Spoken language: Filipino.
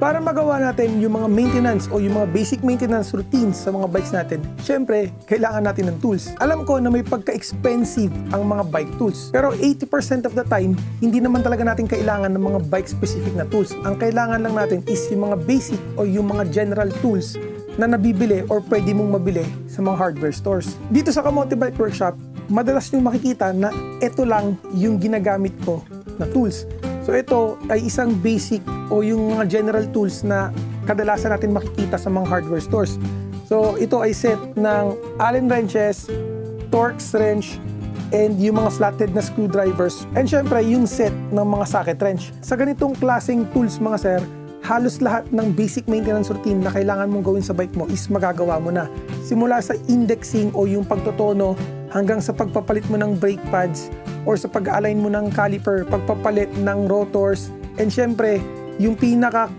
Para magawa natin yung mga maintenance o yung mga basic maintenance routines sa mga bikes natin, syempre, kailangan natin ng tools. Alam ko na may pagka-expensive ang mga bike tools. Pero 80% of the time, hindi naman talaga natin kailangan ng mga bike-specific na tools. Ang kailangan lang natin is yung mga basic o yung mga general tools na nabibili or pwede mong mabili sa mga hardware stores. Dito sa Kamote Bike Workshop, madalas nyo makikita na ito lang yung ginagamit ko na tools. So ito ay isang basic o yung mga general tools na kadalasan natin makikita sa mga hardware stores. So ito ay set ng Allen wrenches, Torx wrench, and yung mga flathead na screwdrivers. And syempre yung set ng mga socket wrench. Sa ganitong klaseng tools mga sir, halos lahat ng basic maintenance routine na kailangan mong gawin sa bike mo is magagawa mo na. Simula sa indexing o yung pagtotono hanggang sa pagpapalit mo ng brake pads or sa pag-align mo ng caliper, pagpapalit ng rotors, and syempre, yung pinaka